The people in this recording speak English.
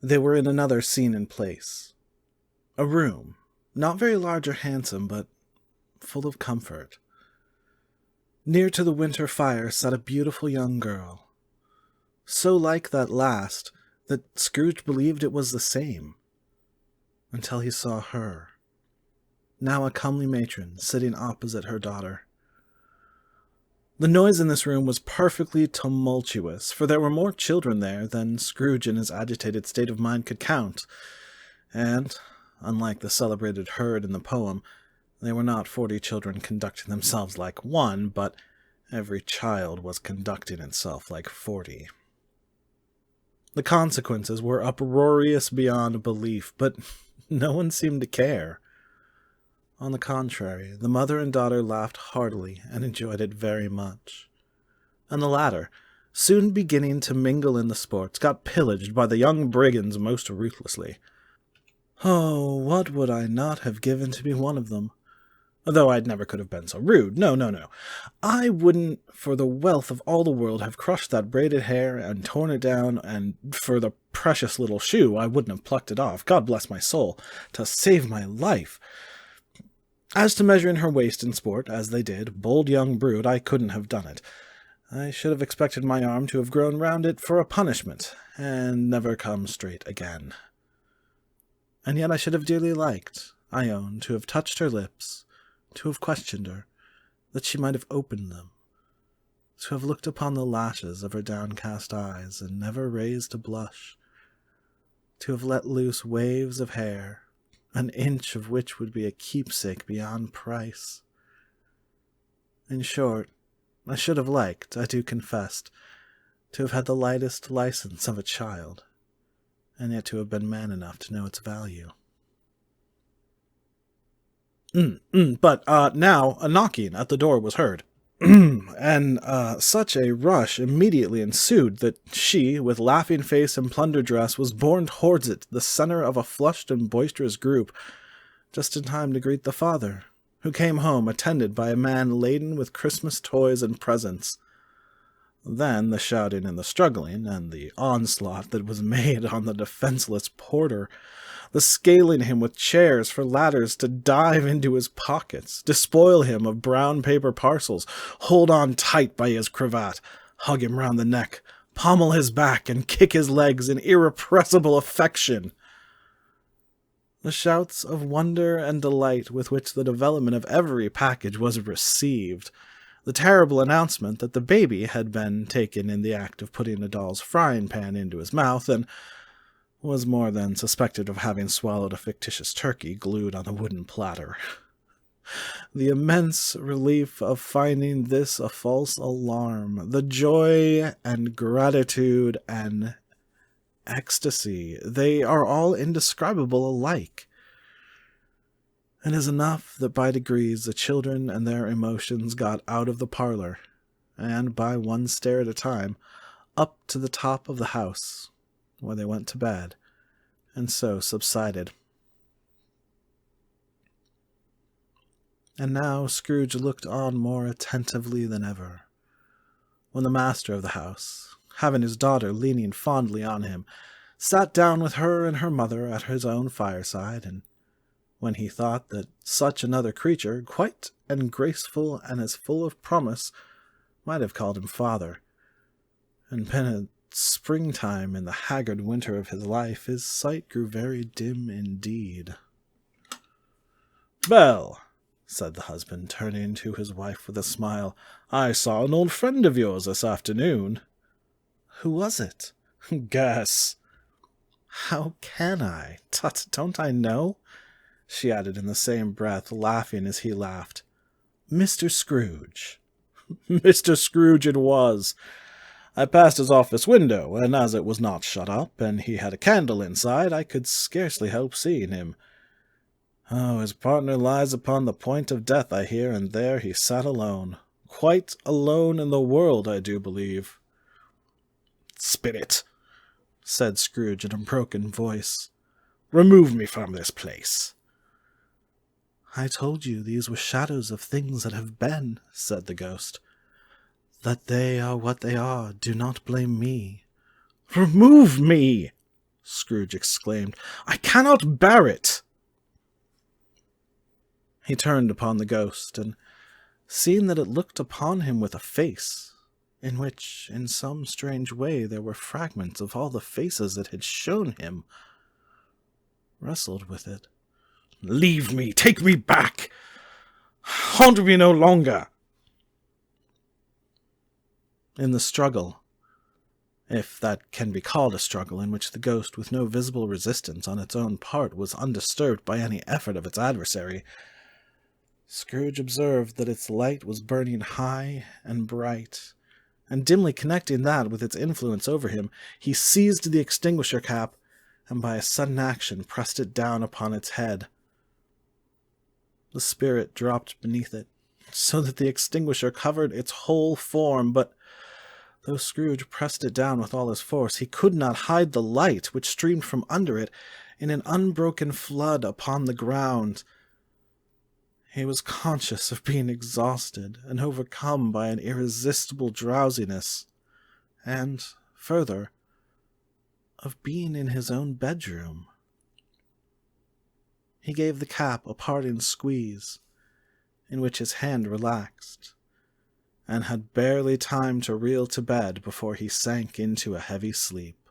They were in another scene and place. A room, not very large or handsome, but full of comfort. Near to the winter fire sat a beautiful young girl, so like that last that Scrooge believed it was the same, until he saw her, now a comely matron, sitting opposite her daughter. The noise in this room was perfectly tumultuous, for there were more children there than Scrooge in his agitated state of mind could count, and, unlike the celebrated herd in the poem, they were not 40 children conducting themselves like one, but every child was conducting itself like 40. The consequences were uproarious beyond belief, but no one seemed to care. On the contrary, the mother and daughter laughed heartily and enjoyed it very much. And the latter, soon beginning to mingle in the sports, got pillaged by the young brigands most ruthlessly. Oh, what would I not have given to be one of them? Though I never could have been so rude. No. I wouldn't for the wealth of all the world have crushed that braided hair and torn it down, and for the precious little shoe I wouldn't have plucked it off, God bless my soul, to save my life. As to measuring her waist in sport, as they did, bold young brood, I couldn't have done it. I should have expected my arm to have grown round it for a punishment, and never come straight again. And yet I should have dearly liked, I own, to have touched her lips, to have questioned her, that she might have opened them, to have looked upon the lashes of her downcast eyes, and never raised a blush, to have let loose waves of hair, an inch of which would be a keepsake beyond price. In short, I should have liked, I do confess, to have had the lightest license of a child, and yet to have been man enough to know its value. But now a knocking at the door was heard, and such a rush immediately ensued that she, with laughing face and plunder dress, was borne towards it, the center of a flushed and boisterous group, just in time to greet the father, who came home attended by a man laden with Christmas toys and presents. Then the shouting and the struggling, and the onslaught that was made on the defenseless porter, the scaling him with chairs for ladders to dive into his pockets, despoil him of brown paper parcels, hold on tight by his cravat, hug him round the neck, pommel his back, and kick his legs in irrepressible affection. The shouts of wonder and delight with which the development of every package was received, the terrible announcement that the baby had been taken in the act of putting a doll's frying pan into his mouth, and was more than suspected of having swallowed a fictitious turkey glued on a wooden platter. The immense relief of finding this a false alarm, the joy and gratitude and ecstasy, they are all indescribable alike. It is enough that by degrees the children and their emotions got out of the parlor, and by one stair at a time, up to the top of the house, where they went to bed, and so subsided. And now Scrooge looked on more attentively than ever, when the master of the house, having his daughter leaning fondly on him, sat down with her and her mother at his own fireside, and when he thought that such another creature, quite and graceful and as full of promise, might have called him father, and been a springtime in the haggard winter of his life, his sight grew very dim indeed. "Belle," said the husband, turning to his wife with a smile, "I saw an old friend of yours this afternoon." "Who was it?" "Guess." "How can I? Tut, don't I know?" she added in the same breath, laughing as he laughed. "Mr. Scrooge." "Mr. Scrooge it was. I passed his office window, and as it was not shut up, and he had a candle inside, I could scarcely help seeing him. Oh, his partner lies upon the point of death, I hear, and there he sat alone. Quite alone in the world, I do believe." "Spirit," said Scrooge in a broken voice, "remove me from this place." "I told you these were shadows of things that have been," said the ghost. "That they are what they are, do not blame me." "Remove me!" Scrooge exclaimed. "I cannot bear it!" He turned upon the ghost, and seeing that it looked upon him with a face, in which, in some strange way, there were fragments of all the faces it had shown him, wrestled with it. "Leave me! Take me back! Haunt me no longer!" In the struggle, if that can be called a struggle in which the ghost, with no visible resistance on its own part, was undisturbed by any effort of its adversary, Scrooge observed that its light was burning high and bright, and dimly connecting that with its influence over him, he seized the extinguisher cap, and by a sudden action pressed it down upon its head. The spirit dropped beneath it, so that the extinguisher covered its whole form, but though Scrooge pressed it down with all his force, he could not hide the light which streamed from under it in an unbroken flood upon the ground. He was conscious of being exhausted and overcome by an irresistible drowsiness, and, further, of being in his own bedroom. He gave the cap a parting squeeze, in which his hand relaxed, and had barely time to reel to bed before he sank into a heavy sleep.